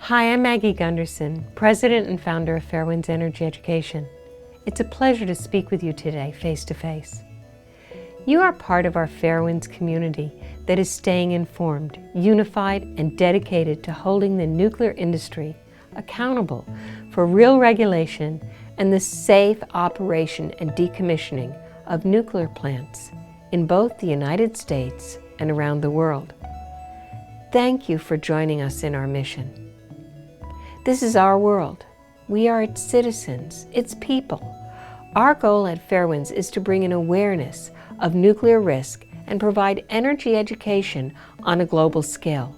Hi, I'm Maggie Gunderson, President and founder of Fairewinds Energy Education. It's a pleasure to speak with you today, face to face. You are part of our Fairewinds community that is staying informed, unified, and dedicated to holding the nuclear industry accountable for real regulation and the safe operation and decommissioning of nuclear plants in both the United States and around the world. Thank you for joining us in our mission. This is our world. We are its citizens, its people. Our goal at Fairewinds is to bring an awareness of nuclear risk and provide energy education on a global scale.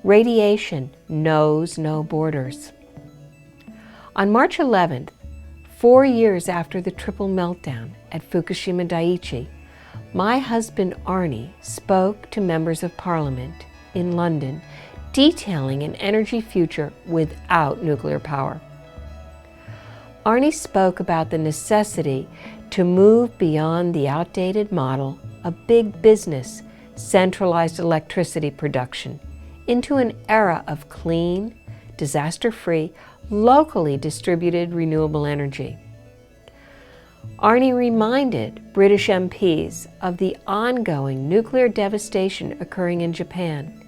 Radiation knows no borders. On March 11th, 4 years after the triple meltdown at Fukushima Daiichi, my husband Arnie spoke to members of Parliament in London detailing an energy future without nuclear power. Arnie spoke about the necessity to move beyond the outdated model of big business centralized electricity production into an era of clean, disaster-free, locally distributed renewable energy. Arnie reminded British MPs of the ongoing nuclear devastation occurring in Japan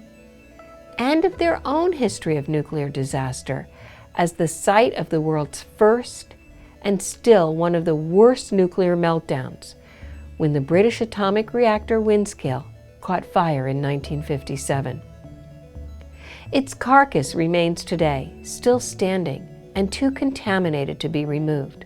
and of their own history of nuclear disaster as the site of the world's first and still one of the worst nuclear meltdowns when the British atomic reactor Windscale caught fire in 1957. Its carcass remains today, still standing and too contaminated to be removed.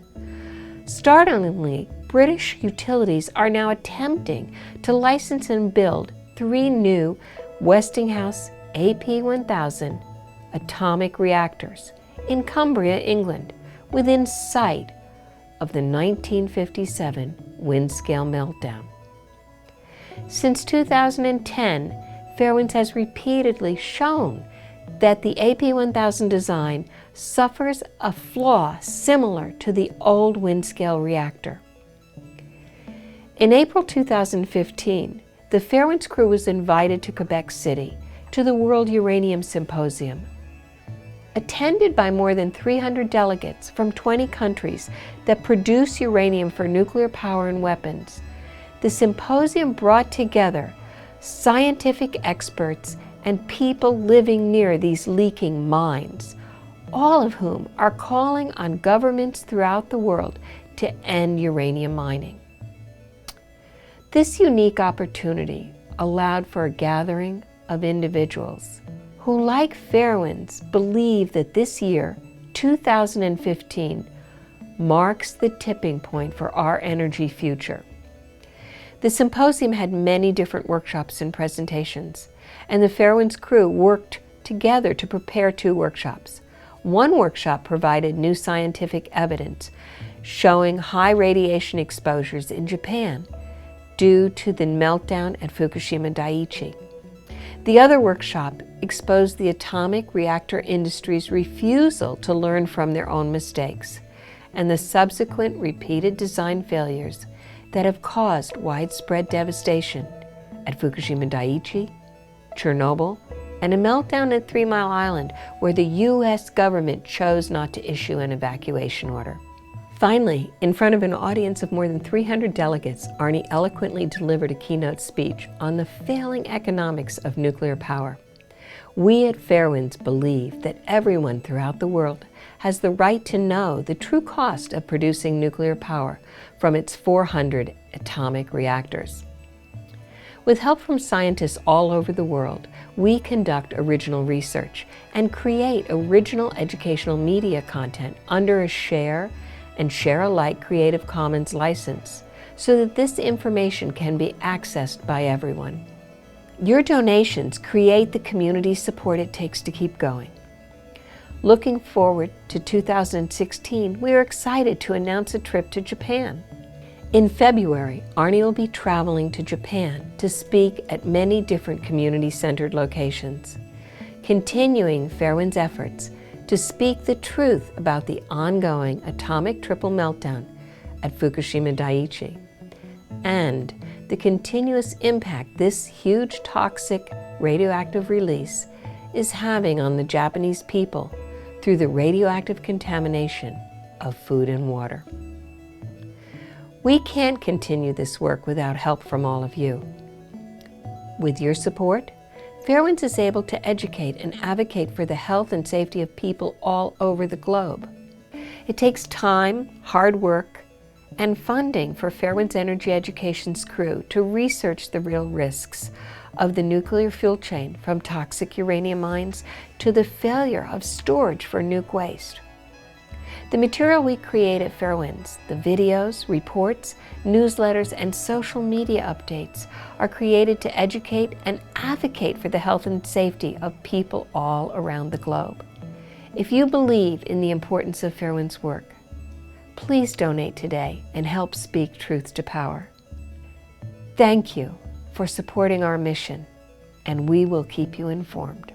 Startlingly, British utilities are now attempting to license and build 3 new Westinghouse AP1000 atomic reactors in Cumbria, England, within sight of the 1957 Windscale meltdown. Since 2010, Fairewinds has repeatedly shown that the AP1000 design suffers a flaw similar to the old Windscale reactor. In April 2015, the Fairewinds crew was invited to Quebec City to the World Uranium Symposium. Attended by more than 300 delegates from 20 countries that produce uranium for nuclear power and weapons, the symposium brought together scientific experts and people living near these leaking mines, all of whom are calling on governments throughout the world to end uranium mining. This unique opportunity allowed for a gathering of individuals who, like Fairewinds, believe that this year, 2015, marks the tipping point for our energy future. The symposium had many different workshops and presentations, and the Fairewinds crew worked together to prepare 2 workshops. One workshop provided new scientific evidence showing high radiation exposures in Japan due to the meltdown at Fukushima Daiichi. The other workshop exposed the atomic reactor industry's refusal to learn from their own mistakes and the subsequent repeated design failures that have caused widespread devastation at Fukushima Daiichi, Chernobyl, and a meltdown at 3 Mile Island where the U.S. government chose not to issue an evacuation order. Finally, in front of an audience of more than 300 delegates, Arnie eloquently delivered a keynote speech on the failing economics of nuclear power. We at Fairewinds believe that everyone throughout the world has the right to know the true cost of producing nuclear power from its 400 atomic reactors. With help from scientists all over the world, we conduct original research and create original educational media content under a share and share-alike Creative Commons license so that this information can be accessed by everyone. Your donations create the community support it takes to keep going. Looking forward to 2016, we are excited to announce a trip to Japan. In February, Arnie will be traveling to Japan to speak at many different community-centered locations, continuing Fairewinds' efforts to speak the truth about the ongoing atomic triple meltdown at Fukushima Daiichi and the continuous impact this huge toxic radioactive release is having on the Japanese people through the radioactive contamination of food and water. We can't continue this work without help from all of you. With your support, Fairewinds is able to educate and advocate for the health and safety of people all over the globe. It takes time, hard work, and funding for Fairewinds Energy Education's crew to research the real risks of the nuclear fuel chain, from toxic uranium mines to the failure of storage for nuke waste. The material we create at Fairewinds, the videos, reports, newsletters, and social media updates are created to educate and advocate for the health and safety of people all around the globe. If you believe in the importance of Fairewinds' work, please donate today and help speak truth to power. Thank you for supporting our mission, and we will keep you informed.